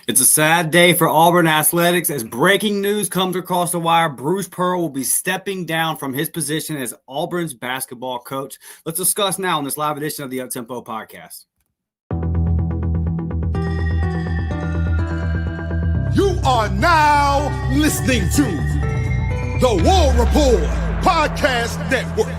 It's a sad day for Auburn athletics as breaking news comes across the wire. Bruce Pearl will be stepping down from his position as Auburn's basketball coach. Let's discuss now in this live edition of the Uptempo podcast. You are now listening to the War Report Podcast Network.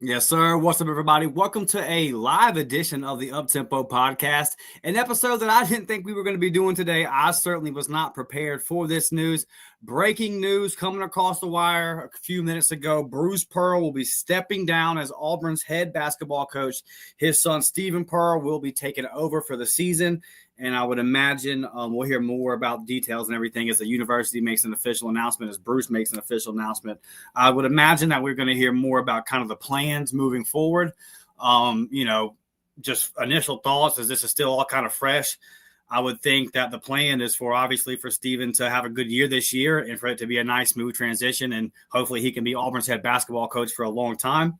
Yes, sir. What's up, everybody? Welcome to a live edition of the Uptempo podcast, an episode that I didn't think we were going to be doing today. I certainly was not prepared for this news. Breaking news coming across the wire a few minutes ago. Bruce Pearl will be stepping down as Auburn's head basketball coach. His son, Stephen Pearl, will be taking over for the season. And I would imagine we'll hear more about details and everything as the university makes an official announcement, as Bruce makes an official announcement. I would imagine that we're going to hear more about kind of the plans moving forward. Just initial thoughts, as this is still all kind of fresh. I would think that the plan is obviously for Steven to have a good year this year and for it to be a nice, smooth transition. And hopefully he can be Auburn's head basketball coach for a long time.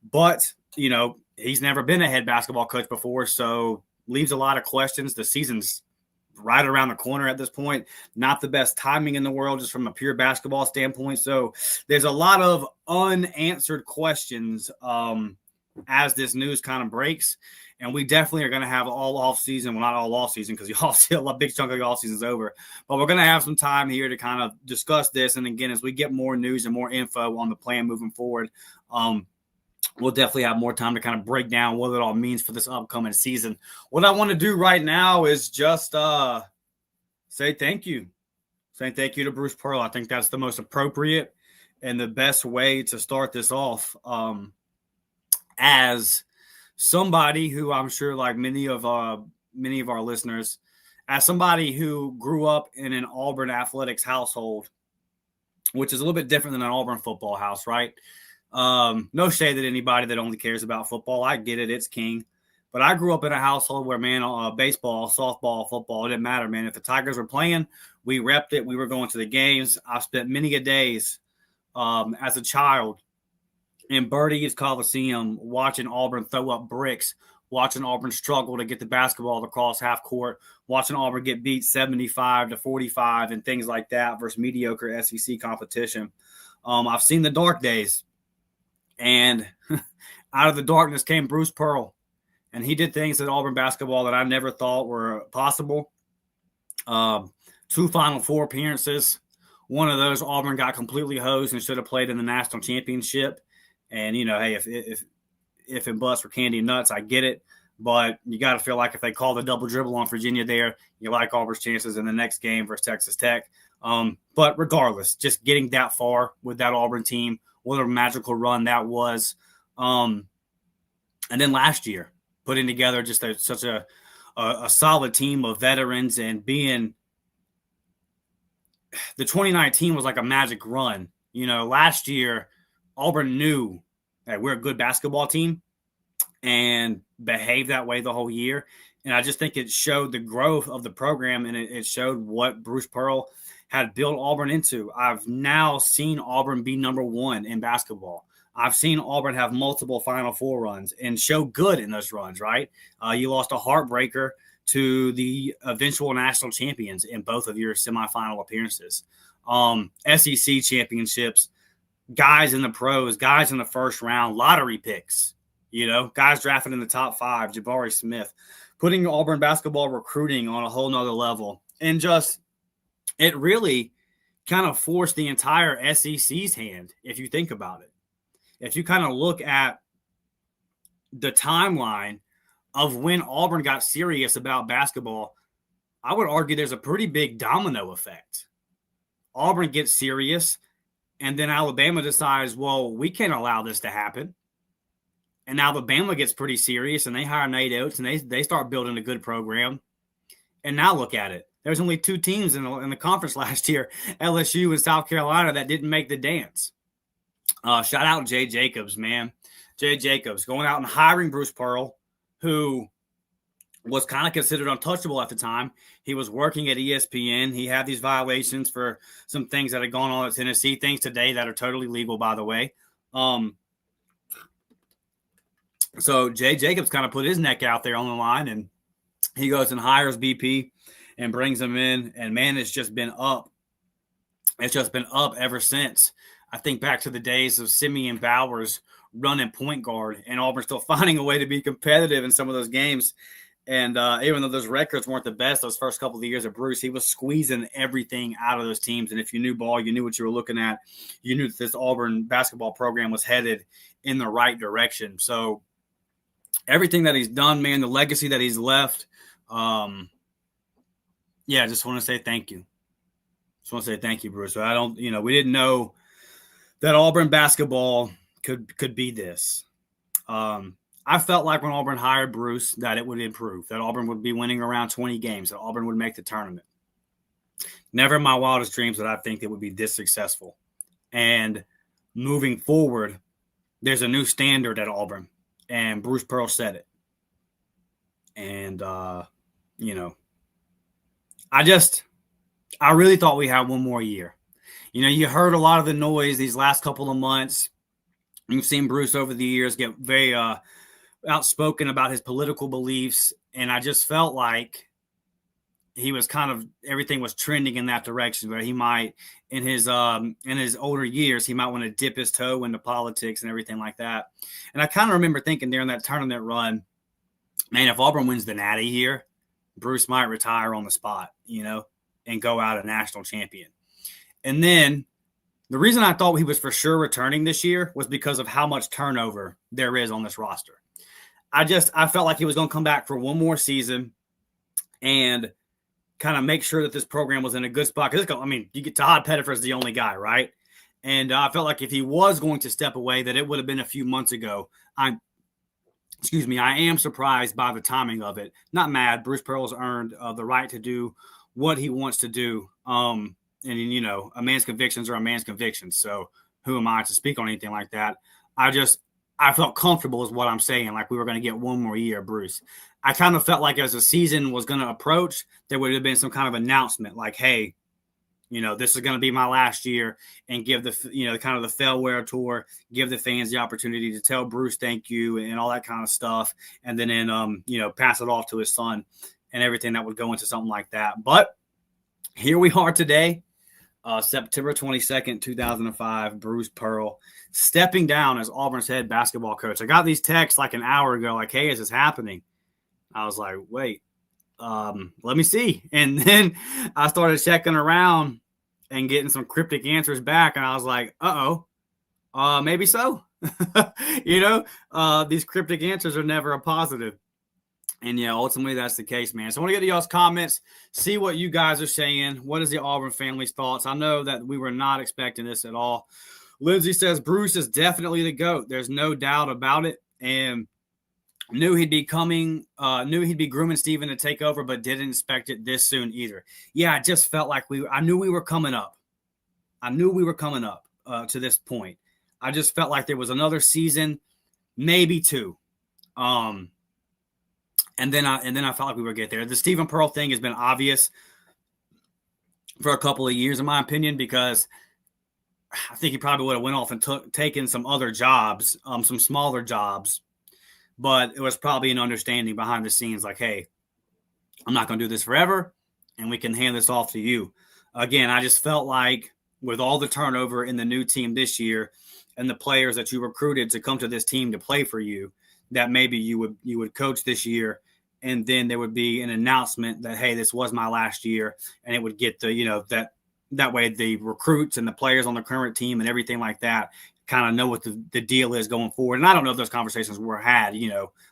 But, he's never been a head basketball coach before, so leaves a lot of questions. The season's right around the corner at this point. Not the best timing in the world, just from a pure basketball standpoint. So there's a lot of unanswered questions as this news kind of breaks. And we definitely are going to have all off season. Well, not all off season, because y'all still a big chunk of the off season is over. But we're going to have some time here to kind of discuss this. And again, as we get more news and more info on the plan moving forward, we'll definitely have more time to kind of break down what it all means for this upcoming season. What I want to do right now is just say thank you. Say thank you to Bruce Pearl. I think that's the most appropriate and the best way to start this off. As somebody who I'm sure, like many of our listeners, as somebody who grew up in an Auburn athletics household, which is a little bit different than an Auburn football house, right? No shade at anybody that only cares about football. I get it. It's king. But I grew up in a household where, man, baseball, softball, football, it didn't matter, man. If the Tigers were playing, we repped it. We were going to the games. I spent many a days as a child in Birdie's Coliseum watching Auburn throw up bricks, watching Auburn struggle to get the basketball across half court, watching Auburn get beat 75-45 and things like that versus mediocre SEC competition. I've seen the dark days. And out of the darkness came Bruce Pearl. And he did things at Auburn basketball that I never thought were possible. 2 Final Four appearances. One of those, Auburn got completely hosed and should have played in the national championship. And, hey, if and buts for candy and nuts, I get it. But you got to feel like if they call the double dribble on Virginia there, you like Auburn's chances in the next game versus Texas Tech. But regardless, just getting that far with that Auburn team, what a magical run that was. And then last year, putting together just such a solid team of veterans and being – the 2019 was like a magic run. Last year, Auburn knew that we're a good basketball team and behaved that way the whole year. And I just think it showed the growth of the program, and it showed what Bruce Pearl had built Auburn into. I've now seen Auburn be number one in basketball. I've seen Auburn have multiple Final Four runs and show good in those runs, right? You lost a heartbreaker to the eventual national champions in both of your semifinal appearances. SEC championships, guys in the pros, guys in the first round, lottery picks, guys drafted in the top 5, Jabari Smith, putting Auburn basketball recruiting on a whole nother level. And just it really kind of forced the entire SEC's hand, if you think about it. If you kind of look at the timeline of when Auburn got serious about basketball, I would argue there's a pretty big domino effect. Auburn gets serious, and then Alabama decides, well, we can't allow this to happen. And Alabama gets pretty serious, and they hire Nate Oates, and they start building a good program. And now look at it. There's only 2 teams in the conference last year, LSU and South Carolina, that didn't make the dance. Shout out Jay Jacobs, man. Jay Jacobs going out and hiring Bruce Pearl, who was kind of considered untouchable at the time. He was working at ESPN. He had these violations for some things that had gone on at Tennessee, things today that are totally legal, by the way. So Jay Jacobs kind of put his neck out there on the line, and he goes and hires BP and brings him in. And man, it's just been up. It's just been up ever since. I think back to the days of Simeon Bowers running point guard, and Auburn still finding a way to be competitive in some of those games. And even though those records weren't the best those first couple of years of Bruce, he was squeezing everything out of those teams. And if you knew ball, you knew what you were looking at. You knew that this Auburn basketball program was headed in the right direction. So everything that he's done, man, the legacy that he's left, I just want to say thank you. Just want to say thank you, Bruce. We didn't know that Auburn basketball could be this. I felt like when Auburn hired Bruce that it would improve, that Auburn would be winning around 20 games, that Auburn would make the tournament. Never in my wildest dreams did I think it would be this successful. And moving forward, there's a new standard at Auburn, and Bruce Pearl said it. And, I really thought we had one more year. You heard a lot of the noise these last couple of months. You've seen Bruce over the years get very outspoken about his political beliefs, and I just felt like he was everything was trending in that direction, where he might, in his older years, he might want to dip his toe into politics and everything like that. And I kind of remember thinking during that tournament run, man, if Auburn wins the Natty here, Bruce might retire on the spot, and go out a national champion. And then the reason I thought he was for sure returning this year was because of how much turnover there is on this roster. I felt like he was going to come back for one more season and kind of make sure that this program was in a good spot. Because you get Todd Pettiford's the only guy, right? And I felt like if he was going to step away, that it would have been a few months ago. I am surprised by the timing of it. Not mad. Bruce Pearl's earned the right to do what he wants to do. And a man's convictions are a man's convictions. So who am I to speak on anything like that? I felt comfortable is what I'm saying. Like we were going to get one more year, Bruce. I kind of felt like as the season was going to approach, there would have been some kind of announcement like, hey, this is going to be my last year, and give the, kind of the farewell tour, give the fans the opportunity to tell Bruce thank you and all that kind of stuff. And then, pass it off to his son and everything that would go into something like that. But here we are today. September 22nd, 2005, Bruce Pearl stepping down as Auburn's head basketball coach. I got these texts like an hour ago, like, hey, is this happening? I was like, wait, let me see. And then I started checking around and getting some cryptic answers back. And I was like, maybe so. These cryptic answers are never a positive. And, ultimately that's the case, man. So I want to get to y'all's comments, see what you guys are saying. What is the Auburn family's thoughts? I know that we were not expecting this at all. Lindsay says, Bruce is definitely the GOAT. There's no doubt about it. And knew he'd be grooming Steven to take over, but didn't expect it this soon either. Yeah, I just felt like I knew we were coming up. To this point. I just felt like there was another season, maybe two. And then I felt like we would get there. The Stephen Pearl thing has been obvious for a couple of years, in my opinion, because I think he probably would have went off and taken some other jobs, some smaller jobs. But it was probably an understanding behind the scenes, like, hey, I'm not going to do this forever, and we can hand this off to you. Again, I just felt like with all the turnover in the new team this year and the players that you recruited to come to this team to play for you, that maybe you would coach this year, and then there would be an announcement that, hey, this was my last year, and it would get the, that way the recruits and the players on the current team and everything like that kind of know what the deal is going forward. And I don't know if those conversations were had,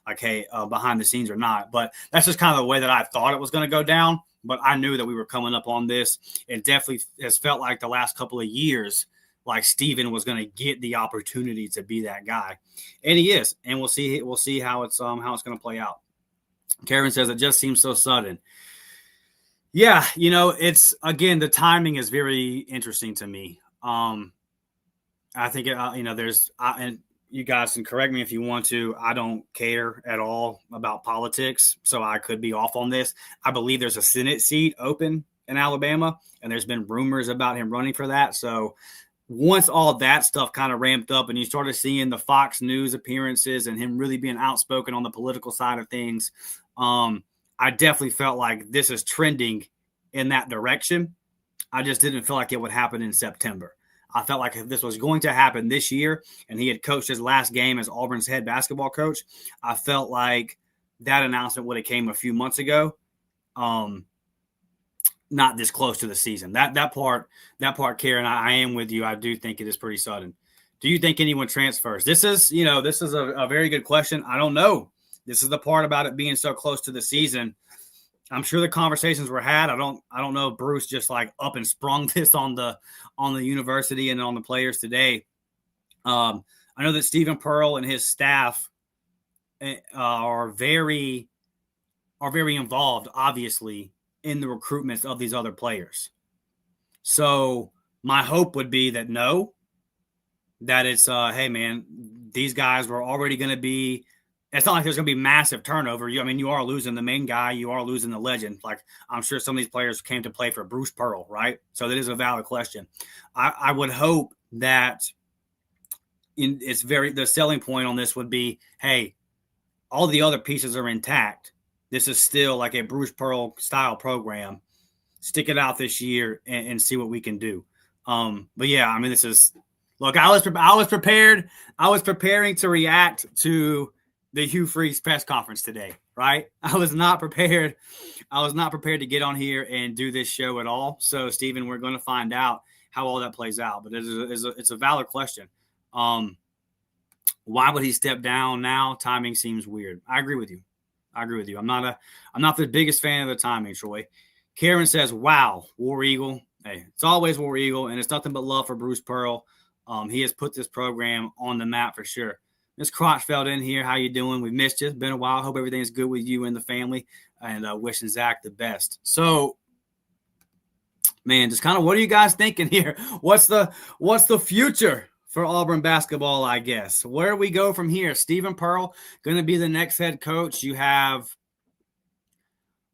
like, hey, behind the scenes or not, but that's just kind of the way that I thought it was going to go down. But I knew that we were coming up on this. It definitely has felt like the last couple of years, like Steven was going to get the opportunity to be that guy. And he is. And we'll see how it's going to play out. Karen says it just seems so sudden. Yeah, it's, again, the timing is very interesting to me. I think, and you guys can correct me if you want to. I don't care at all about politics, so I could be off on this. I believe there's a Senate seat open in Alabama, and there's been rumors about him running for that. So once all that stuff kind of ramped up and you started seeing the Fox News appearances and him really being outspoken on the political side of things, I definitely felt like this is trending in that direction. I just didn't feel like it would happen in September. I felt like if this was going to happen this year and he had coached his last game as Auburn's head basketball coach, I felt like that announcement would have came a few months ago. Not this close to the season. That part, Karen, I am with you. I do think it is pretty sudden. Do you think anyone transfers? This is a very good question. I don't know. This is the part about it being so close to the season. I'm sure the conversations were had. I don't know if Bruce just like up and sprung this on the university and on the players today. I know that Stephen Pearl and his staff are very involved, obviously, in the recruitments of these other players. So my hope would be that it's hey man, these guys were already going to be. It's not like there's going to be massive turnover. You are losing the main guy. You are losing the legend. Like, I'm sure some of these players came to play for Bruce Pearl, right? So that is a valid question. I would hope that the selling point on this would be, hey, all the other pieces are intact. This is still like a Bruce Pearl style program. Stick it out this year and see what we can do. But yeah, this is – look, I was prepared. I was preparing to react to – the Hugh Freeze press conference today, right? I was not prepared to get on here and do this show at all. So, Stephen, we're going to find out how all that plays out. But it's a valid question. Why would he step down now? Timing seems weird. I agree with you. I'm not the biggest fan of the timing, Troy. Karen says, wow, War Eagle. Hey, it's always War Eagle, and it's nothing but love for Bruce Pearl. He has put this program on the map for sure. Miss Crotchfeld in here. How you doing? We missed you. It's been a while. Hope everything's good with you and the family, and wishing Zach the best. So, man, just kind of what are you guys thinking here? What's the future for Auburn basketball, I guess? Where do we go from here? Stephen Pearl going to be the next head coach. You have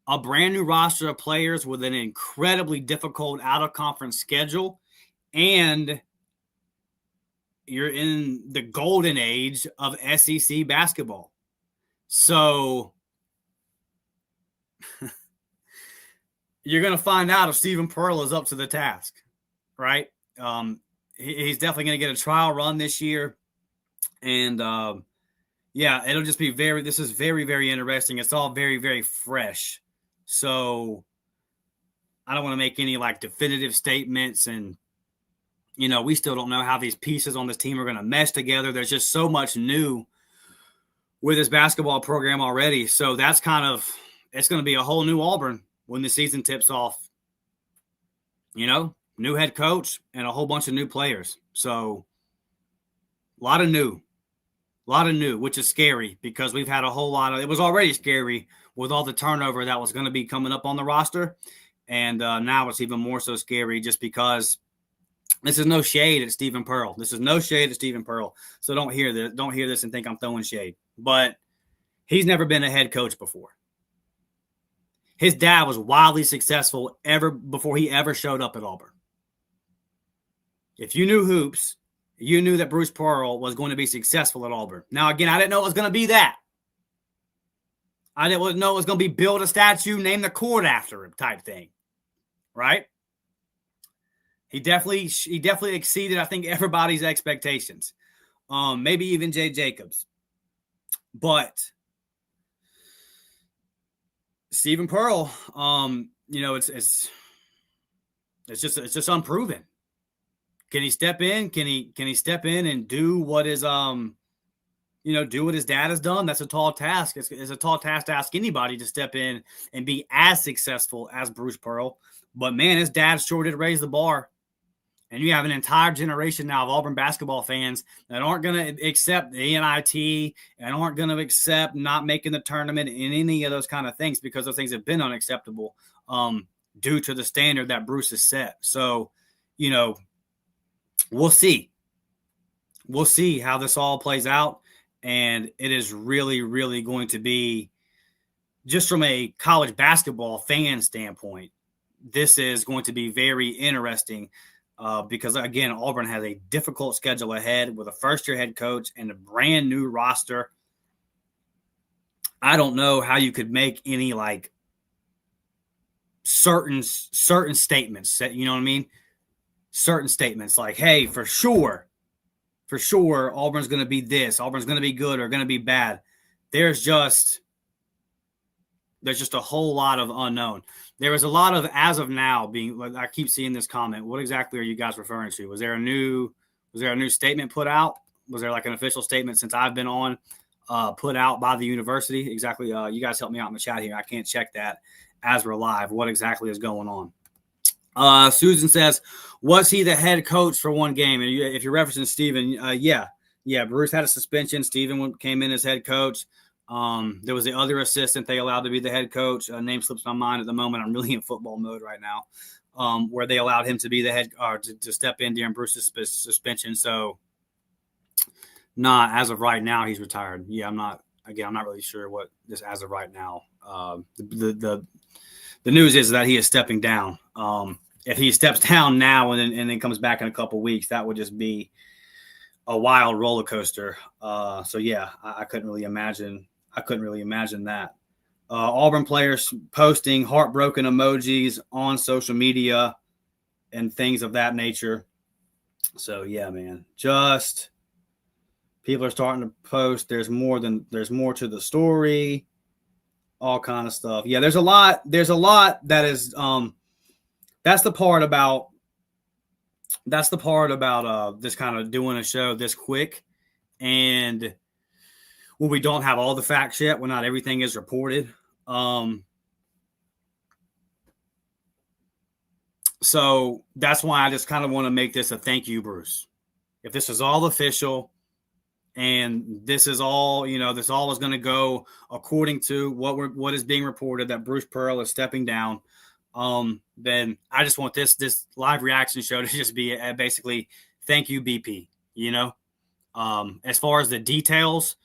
a brand new roster of players with an incredibly difficult out-of-conference schedule, and you're in the golden age of SEC basketball. So you're going to find out if Stephen Pearl is up to the task, right? He's definitely going to get a trial run this year. And, it'll just be this is very, very interesting. It's all very, very fresh. So I don't want to make any like definitive statements, and we still don't know how these pieces on this team are going to mesh together. There's just so much new with this basketball program already. So that's it's going to be a whole new Auburn when the season tips off. New head coach and a whole bunch of new players. So a lot of new, which is scary because we've had a whole lot of – it was already scary with all the turnover that was going to be coming up on the roster. And now it's even more so scary just because – this is no shade at Stephen Pearl. So don't hear this and think I'm throwing shade. But he's never been a head coach before. His dad was wildly successful before he ever showed up at Auburn. If you knew hoops, you knew that Bruce Pearl was going to be successful at Auburn. Now, again, I didn't know it was going to be that. I didn't know it was going to be build a statue, name the court after him type thing. Right? He definitely exceeded, I think, everybody's expectations. Maybe even Jay Jacobs. But Stephen Pearl, it's just unproven. Can he step in? Can he step in and do what is do what his dad has done? That's a tall task. It's a tall task to ask anybody to step in and be as successful as Bruce Pearl. But man, his dad sure did raise the bar. And you have an entire generation now of Auburn basketball fans that aren't going to accept the NIT and aren't going to accept not making the tournament and any of those kind of things because those things have been unacceptable due to the standard that Bruce has set. So, we'll see. We'll see how this all plays out. And it is really, really going to be, just from a college basketball fan standpoint, this is going to be very interesting. because, again, Auburn has a difficult schedule ahead with a first-year head coach and a brand-new roster. I don't know how you could make any, like, certain statements, you know what I mean? Certain statements like, hey, for sure, Auburn's going to be this, Auburn's going to be good or going to be bad. There's just a whole lot of unknown. There was a lot of, as of now, being, like, I keep seeing this comment. What exactly are you guys referring to? Was there a new statement put out? Was there like an official statement since I've been on put out by the university? Exactly. You guys help me out in the chat here. I can't check that as we're live. What exactly is going on? Susan says, was he the head coach for one game? And if you're referencing Steven, yeah. Bruce had a suspension. Steven came in as head coach. There was the other assistant they allowed to be the head coach. Name slips my mind at the moment. I'm really in football mode right now. Where they allowed him to be the head to step in during Bruce's suspension. So, not as of right now, he's retired. Yeah, I'm not really sure what this as of right now. The news is that he is stepping down. If he steps down now and then comes back in a couple weeks, that would just be a wild roller coaster. So yeah, I couldn't really imagine that. Auburn players posting heartbroken emojis on social media and things of that nature. So yeah, man, just people are starting to post. There's more to the story, all kind of stuff. Yeah, there's a lot that is, that's the part about this kind of doing a show this quick, and when we don't have all the facts yet, when not everything is reported. So that's why I just kind of want to make this a thank you, Bruce. If this is all official and this is all, this all is going to go according to what is being reported, that Bruce Pearl is stepping down, then I just want this live reaction show to just be basically thank you, BP. As far as the details,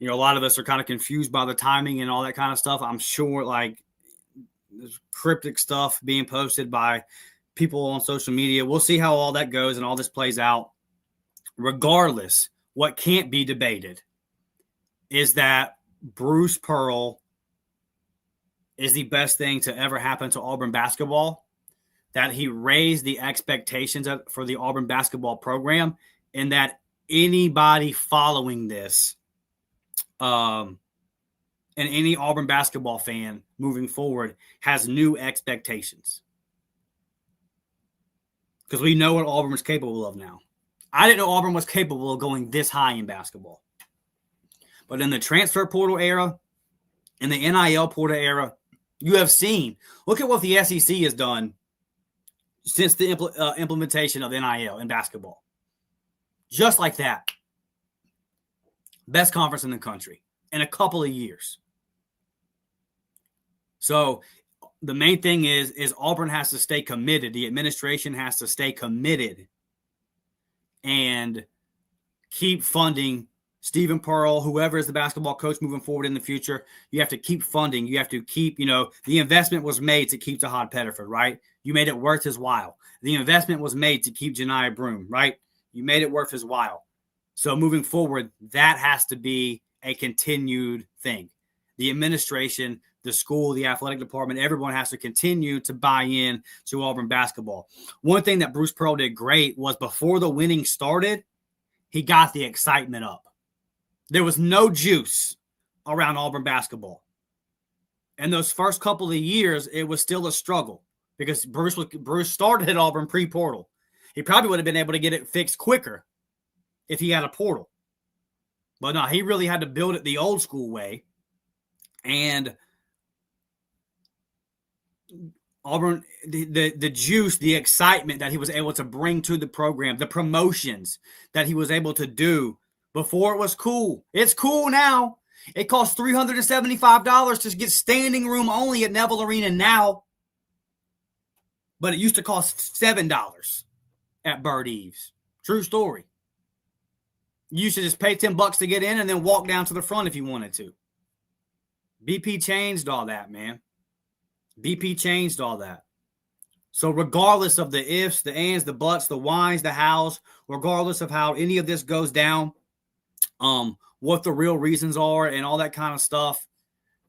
a lot of us are kind of confused by the timing and all that kind of stuff. I'm sure like there's cryptic stuff being posted by people on social media. We'll see how all that goes and all this plays out. Regardless, what can't be debated is that Bruce Pearl is the best thing to ever happen to Auburn basketball, that he raised the expectations for the Auburn basketball program, and that anybody following this and any Auburn basketball fan moving forward has new expectations. Because we know what Auburn is capable of now. I didn't know Auburn was capable of going this high in basketball. But in the transfer portal era, in the NIL portal era, you have seen, look at what the SEC has done since the implementation of NIL in basketball. Just like that. Best conference in the country in a couple of years. So the main thing is Auburn has to stay committed. The administration has to stay committed and keep funding Stephen Pearl, whoever is the basketball coach moving forward in the future. You have to keep funding. You have to keep, the investment was made to keep Jahad Pettiford, right? You made it worth his while. The investment was made to keep Janiah Broome, right? You made it worth his while. So moving forward, that has to be a continued thing. The administration, the school, the athletic department, everyone has to continue to buy in to Auburn basketball. One thing that Bruce Pearl did great was before the winning started, he got the excitement up. There was no juice around Auburn basketball. And those first couple of years, it was still a struggle because Bruce started at Auburn pre-portal. He probably would have been able to get it fixed quicker if he had a portal. But no, he really had to build it the old school way. And Auburn, the juice, the excitement that he was able to bring to the program, the promotions that he was able to do before it was cool. It's cool now. It costs $375 to get standing room only at Neville Arena now. But it used to cost $7 at Bird Eves. True story. You used to just pay $10 to get in and then walk down to the front if you wanted to. BP changed all that, man. BP changed all that. So regardless of the ifs, the ands, the buts, the whys, the hows, regardless of how any of this goes down, what the real reasons are and all that kind of stuff,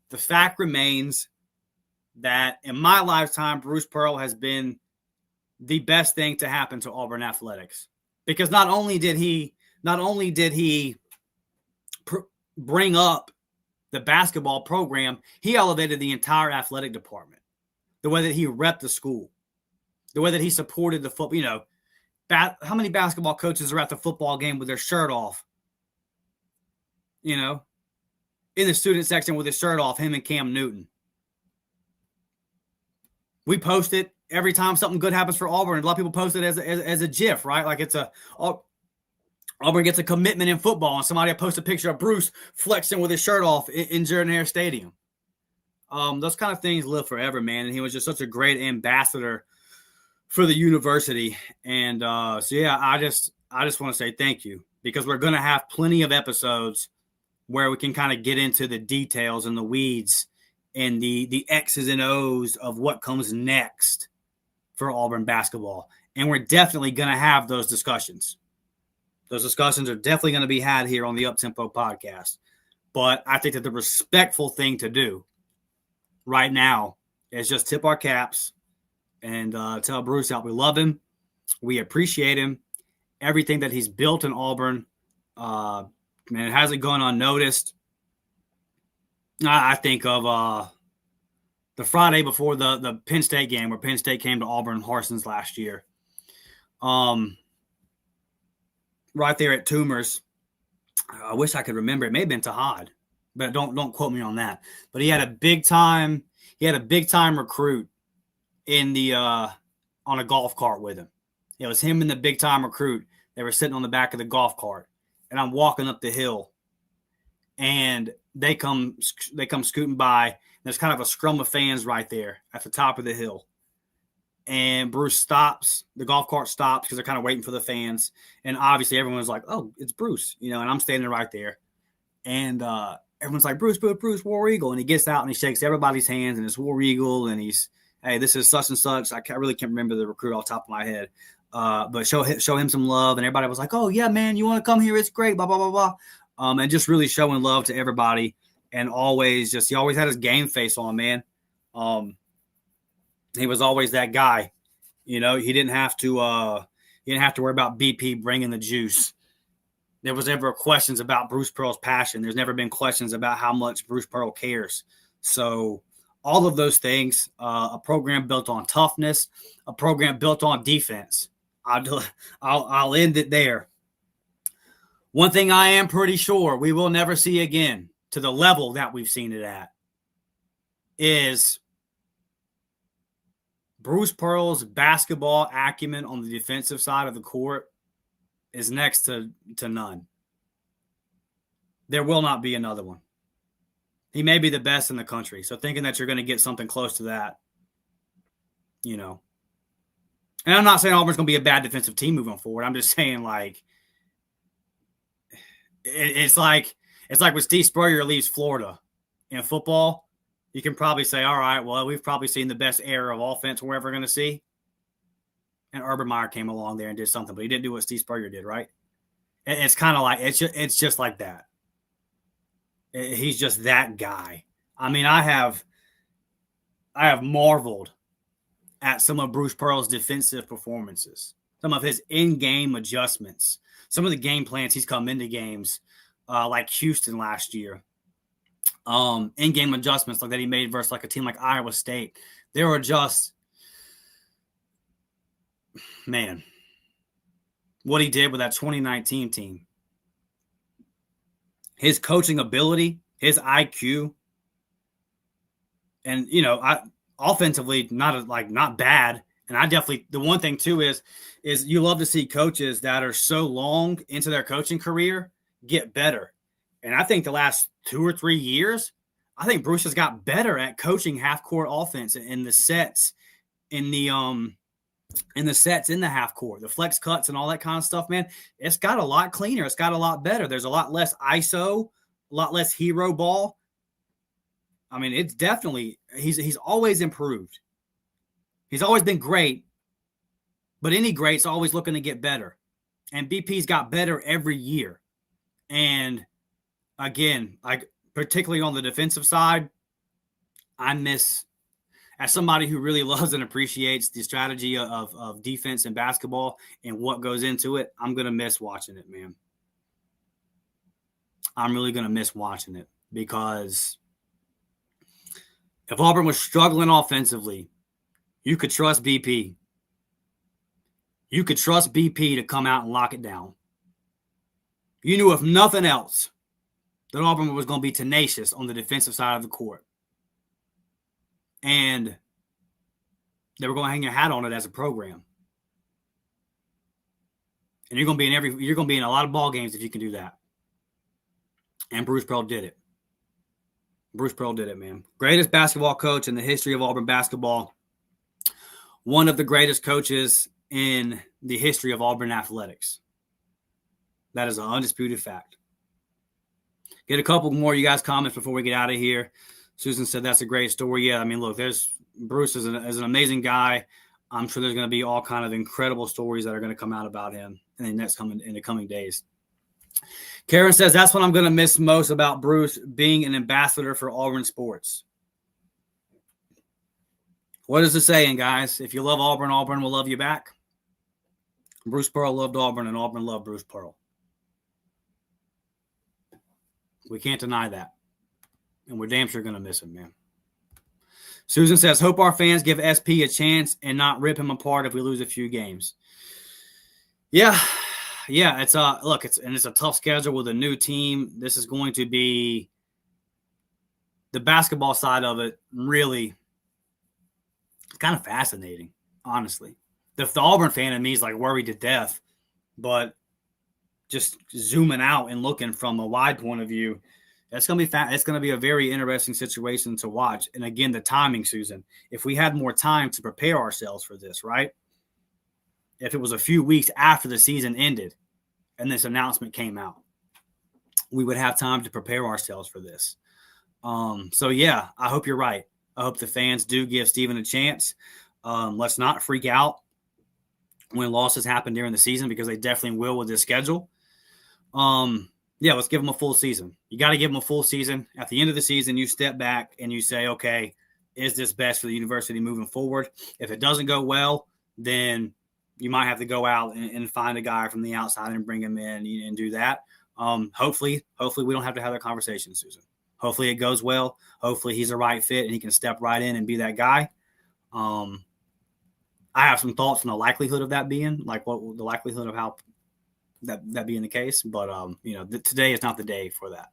the fact remains that in my lifetime, Bruce Pearl has been the best thing to happen to Auburn athletics, because not only did he bring up the basketball program, he elevated the entire athletic department. The way that he repped the school, the way that he supported the football. You know, how many basketball coaches are at the football game with their shirt off? You know, in the student section with his shirt off, him and Cam Newton. We post it every time something good happens for Auburn. A lot of people post it as a GIF, right? Like Auburn gets a commitment in football, and somebody will post a picture of Bruce flexing with his shirt off in Jordan-Hare Stadium. Those kind of things live forever, man. And he was just such a great ambassador for the university. And so, yeah, I just want to say thank you, because we're going to have plenty of episodes where we can kind of get into the details and the weeds and the X's and O's of what comes next for Auburn basketball. And we're definitely going to have those discussions. Those discussions are definitely going to be had here on the Uptempo podcast. But I think that the respectful thing to do right now is just tip our caps and tell Bruce out we love him. We appreciate him. Everything that he's built in Auburn, man, it hasn't gone unnoticed. I think of the Friday before the Penn State game, where Penn State came to Auburn Harson's last year. Right there at Toomer's. I wish I could remember. It may have been Tahad, but don't quote me on that. But he had a big time recruit in the on a golf cart with him. It was him and the big time recruit. They were sitting on the back of the golf cart, and I'm walking up the hill, and they come scooting by. There's kind of a scrum of fans right there at the top of the hill. And Bruce stops. The golf cart stops because they're kind of waiting for the fans. And obviously everyone's like, oh, it's Bruce, you know, and I'm standing right there. And everyone's like, Bruce, War Eagle. And he gets out and he shakes everybody's hands, and it's War Eagle. And he's, hey, this is such and such. I really can't remember the recruit off the top of my head. But show him some love. And everybody was like, oh, yeah, man, you want to come here? It's great, blah, blah, blah, blah. And just really showing love to everybody. And he always had his game face on, man. He was always that guy. You know, he didn't have to worry about BP bringing the juice. There was never questions about Bruce Pearl's passion. There's never been questions about how much Bruce Pearl cares. So all of those things, a program built on toughness, a program built on defense. I'll end it there. One thing I am pretty sure we will never see again to the level that we've seen it at is Bruce Pearl's basketball acumen on the defensive side of the court is next to none. There will not be another one. He may be the best in the country. So thinking that you're going to get something close to that, you know. And I'm not saying Auburn's going to be a bad defensive team moving forward. I'm just saying, like, it's like when Steve Spurrier leaves Florida in football. You can probably say, all right, well, we've probably seen the best era of offense we're ever going to see. And Urban Meyer came along there and did something, but he didn't do what Steve Spurrier did, right? It's kind of like it's just like that. He's just that guy. I mean, I have marveled at some of Bruce Pearl's defensive performances, some of his in-game adjustments, some of the game plans he's come into games, like Houston last year. In-game adjustments like that he made versus like a team like Iowa State. They were just, man, what he did with that 2019 team. His coaching ability, his IQ, and, you know, offensively, not bad. And I definitely, the one thing too is you love to see coaches that are so long into their coaching career get better. And I think the last 2 or 3 years, I think Bruce has got better at coaching half-court offense in the sets, in the sets in the half-court, the flex cuts and all that kind of stuff, man. It's got a lot cleaner. It's got a lot better. There's a lot less ISO, a lot less hero ball. I mean, it's definitely he's always improved. He's always been great, but any great's always looking to get better. And BP's got better every year. And again, particularly on the defensive side, I miss, as somebody who really loves and appreciates the strategy of defense and basketball and what goes into it, I'm going to miss watching it, man. I'm really going to miss watching it because if Auburn was struggling offensively, you could trust BP. You could trust BP to come out and lock it down. You knew, if nothing else, that Auburn was going to be tenacious on the defensive side of the court. And they were going to hang your hat on it as a program. And you're going to be in a lot of ball games if you can do that. And Bruce Pearl did it. Bruce Pearl did it, man. Greatest basketball coach in the history of Auburn basketball. One of the greatest coaches in the history of Auburn athletics. That is an undisputed fact. Get a couple more you guys comments before we get out of here. Susan said that's a great story. Yeah, I mean, look, Bruce is an amazing guy. I'm sure there's going to be all kind of incredible stories that are going to come out about him in the coming days. Karen says that's what I'm going to miss most about Bruce, being an ambassador for Auburn sports. What is the saying, guys? If you love Auburn, Auburn will love you back. Bruce Pearl loved Auburn, and Auburn loved Bruce Pearl. We can't deny that. And we're damn sure going to miss him, man. Susan says, hope our fans give SP a chance and not rip him apart if we lose a few games. Yeah, it's a tough schedule with a new team. This is going to be the basketball side of it. Really, it's kind of fascinating, honestly. The Auburn fan in me is like worried to death, but just zooming out and looking from a wide point of view, it's going to be a very interesting situation to watch. And again, the timing, Susan. If we had more time to prepare ourselves for this, right? If it was a few weeks after the season ended and this announcement came out, we would have time to prepare ourselves for this. So, yeah, I hope you're right. I hope the fans do give Steven a chance. Let's not freak out when losses happen during the season, because they definitely will with this schedule. Let's give them a full season. You got to give them a full season. At the end of the season, you step back and you say, okay, is this best for the university moving forward? If it doesn't go well, then you might have to go out and find a guy from the outside and bring him in and do that. Hopefully we don't have to have that conversation, Susan. Hopefully it goes well. Hopefully he's the right fit and he can step right in and be that guy. I have some thoughts on the likelihood of that being, like what the likelihood of how that being the case. But, today is not the day for that.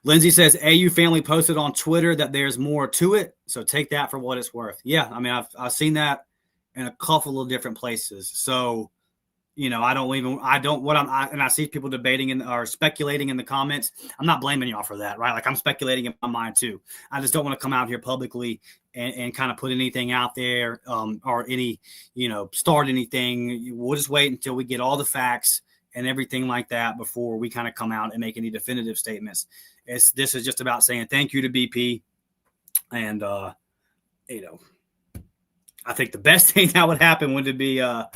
Lindsay says, AU family posted on Twitter that there's more to it. So take that for what it's worth. Yeah. I mean, I've seen that in a couple of different places. So, I see people debating or speculating in the comments. I'm not blaming y'all for that, right? Like, I'm speculating in my mind too. I just don't want to come out here publicly and kind of put anything out there or start anything. We'll just wait until we get all the facts and everything like that before we kind of come out and make any definitive statements. This is just about saying thank you to BP. And, I think the best thing that would happen would be to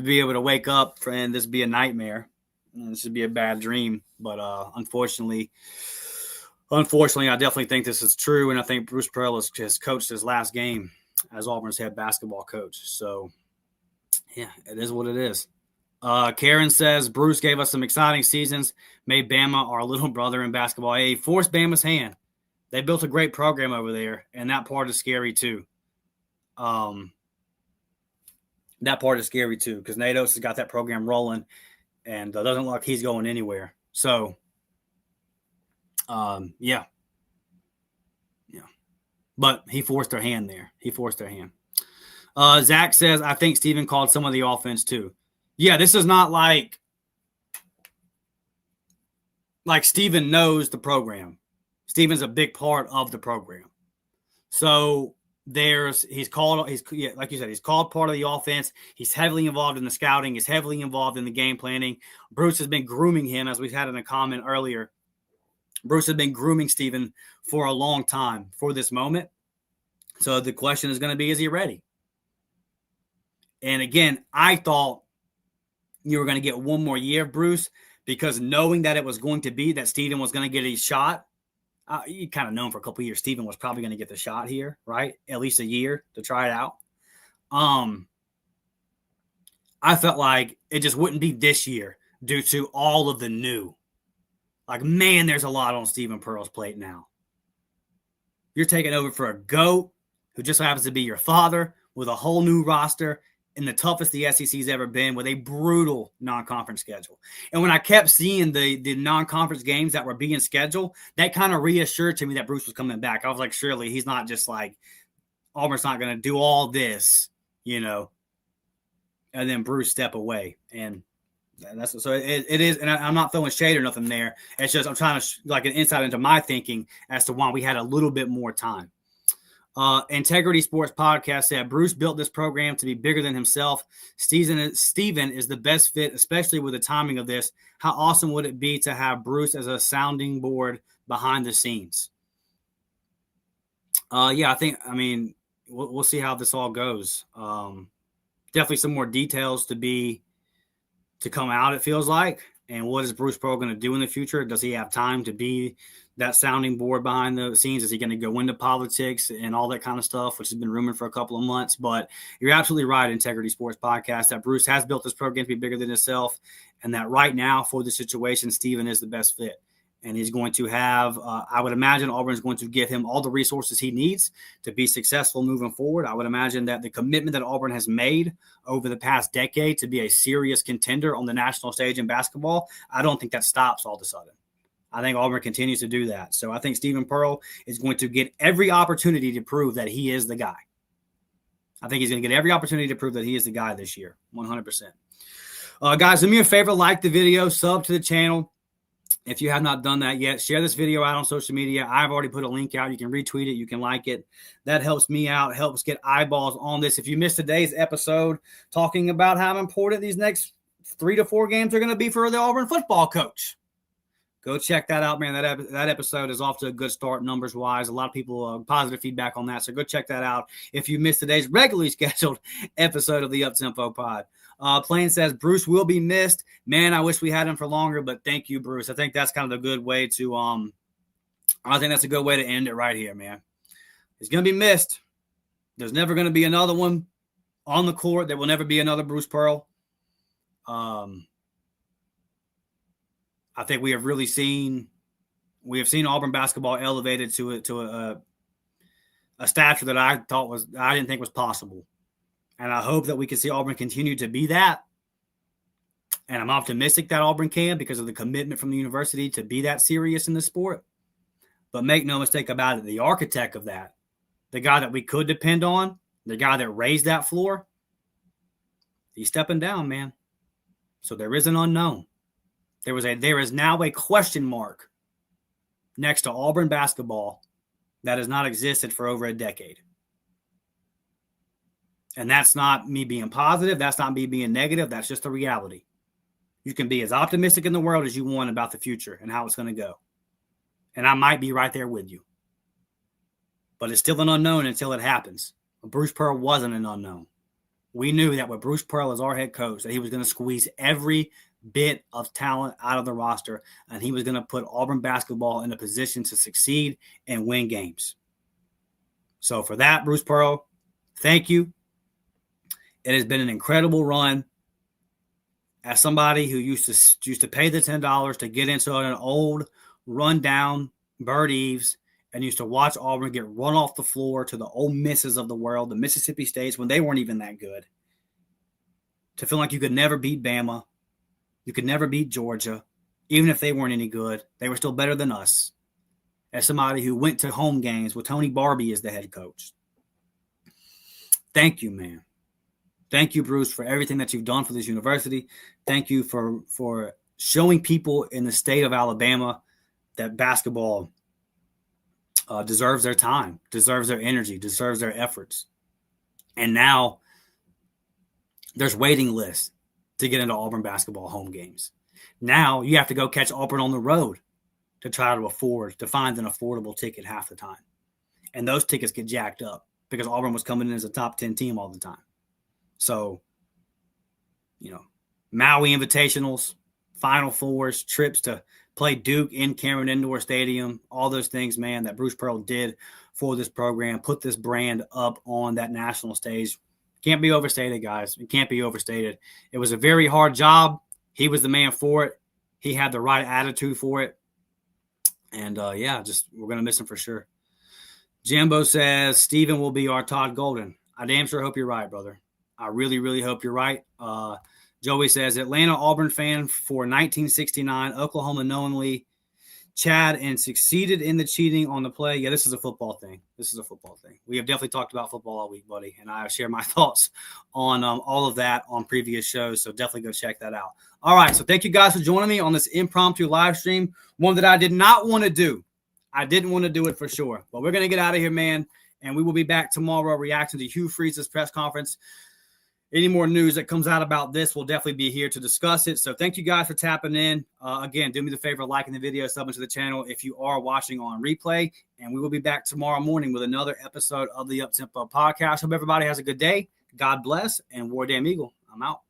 be able to wake up and this be a nightmare. And this would be a bad dream. But unfortunately, I definitely think this is true. And I think Bruce Pearl has coached his last game as Auburn's head basketball coach. So, yeah, it is what it is. Karen says, Bruce gave us some exciting seasons, made Bama our little brother in basketball. He forced Bama's hand. They built a great program over there, and that part is scary too. That part is scary too, because Nados has got that program rolling and doesn't look like he's going anywhere. So, yeah. But he forced their hand there. Zach says, I think Steven called some of the offense too. Yeah, this is not like Steven knows the program. Steven's a big part of the program. So he's called part of the offense. He's heavily involved in the scouting. He's heavily involved in the game planning. Bruce has been grooming him, as we've had in a comment earlier. Bruce has been grooming Steven for a long time for this moment. So the question is going to be, is he ready? And again, I thought you were going to get one more year of Bruce, because knowing that it was going to be that Steven was going to get a shot, you kind of known for a couple of years Steven was probably going to get the shot here, right? At least a year to try it out. I felt like it just wouldn't be this year due to all of the new. Like, man, there's a lot on Steven Pearl's plate now. You're taking over for a GOAT who just happens to be your father, with a whole new roster in the toughest the SEC's ever been, with a brutal non-conference schedule. And when I kept seeing the non-conference games that were being scheduled, that kind of reassured to me that Bruce was coming back. I was like, surely he's not just like, Auburn's not going to do all this, and then Bruce step away. And that's so it is. And I'm not throwing shade or nothing there. It's just I'm trying to like an insight into my thinking as to why we had a little bit more time. Integrity Sports Podcast said Bruce built this program to be bigger than himself. Steven is the best fit, especially with the timing of this. How awesome would it be to have Bruce as a sounding board behind the scenes? Yeah, I mean, we'll see how this all goes. Definitely some more details to come out, it feels like. And what is Bruce Pearl going to do in the future? Does he have time to be that sounding board behind the scenes? Is he going to go into politics and all that kind of stuff, which has been rumored for a couple of months? But you're absolutely right, Integrity Sports Podcast, that Bruce has built this program to be bigger than himself, and that right now for the situation, Steven is the best fit. And he's going to have, I would imagine Auburn is going to give him all the resources he needs to be successful moving forward. I would imagine that the commitment that Auburn has made over the past decade to be a serious contender on the national stage in basketball, I don't think that stops all of a sudden. I think Auburn continues to do that. So I think Steven Pearl is going to get every opportunity to prove that he is the guy. I think he's going to get every opportunity to prove that he is the guy this year, 100%. Guys, do me a favor, like the video, sub to the channel. If you have not done that yet, share this video out on social media. I've already put a link out. You can retweet it. You can like it. That helps me out, helps get eyeballs on this. If you missed today's episode talking about how important these next 3 to 4 games are going to be for the Auburn football coach, go check that out, man. That episode is off to a good start numbers-wise. A lot of people positive feedback on that, so go check that out if you missed today's regularly scheduled episode of the Uptempo Pod. Plain says, Bruce will be missed. Man, I wish we had him for longer, but thank you, Bruce. I think that's kind of a good way to I think that's a good way to end it right here, man. He's going to be missed. There's never going to be another one on the court. There will never be another Bruce Pearl. I think we have seen Auburn basketball elevated to a stature that I didn't think was possible. And I hope that we can see Auburn continue to be that. And I'm optimistic that Auburn can, because of the commitment from the university to be that serious in the sport. But make no mistake about it, the architect of that, the guy that we could depend on, the guy that raised that floor, he's stepping down, man. So there is an unknown. There is now a question mark next to Auburn basketball that has not existed for over a decade. And that's not me being positive. That's not me being negative. That's just the reality. You can be as optimistic in the world as you want about the future and how it's going to go. And I might be right there with you. But it's still an unknown until it happens. Bruce Pearl wasn't an unknown. We knew that with Bruce Pearl as our head coach, that he was going to squeeze every bit of talent out of the roster, and he was going to put Auburn basketball in a position to succeed and win games. So for that, Bruce Pearl, thank you. It has been an incredible run. As somebody who used to pay the $10 to get into an old, run-down Bird Eves and used to watch Auburn get run off the floor to the Ole Misses of the world, the Mississippi States, when they weren't even that good, to feel like you could never beat Bama, you could never beat Georgia, even if they weren't any good. They were still better than us. As somebody who went to home games with Tony Barbie as the head coach. Thank you, man. Thank you, Bruce, for everything that you've done for this university. Thank you for showing people in the state of Alabama that basketball deserves their time, deserves their energy, deserves their efforts. And now there's waiting lists to get into Auburn basketball home games. Now you have to go catch Auburn on the road to try to find an affordable ticket half the time. And those tickets get jacked up because Auburn was coming in as a top 10 team all the time. So Maui Invitationals, Final Fours, trips to play Duke in Cameron Indoor Stadium, all those things, man, that Bruce Pearl did for this program, put this brand up on that national stage. Can't be overstated, guys. It can't be overstated. It was a very hard job. He was the man for it. He had the right attitude for it. And, we're going to miss him for sure. Jimbo says, Steven will be our Todd Golden. I damn sure hope you're right, brother. I really, really hope you're right. Joey says, Atlanta Auburn fan for 1969, Oklahoma knowingly Chad and succeeded in the cheating on the play. Yeah, this is a football thing. We have definitely talked about football all week, buddy, and I share my thoughts on all of that on previous shows, so definitely go check that out. All right, so thank you guys for joining me on this impromptu live stream, one that I did not want to do. I didn't want to do it for sure, but we're going to get out of here, man, and we will be back tomorrow reacting to Hugh Freeze's press conference. Any more news that comes out about this, we'll definitely be here to discuss it. So thank you guys for tapping in. Again, do me the favor of liking the video, subbing to the channel if you are watching on replay. And we will be back tomorrow morning with another episode of the Uptempo Podcast. Hope everybody has a good day. God bless. And War Damn Eagle, I'm out.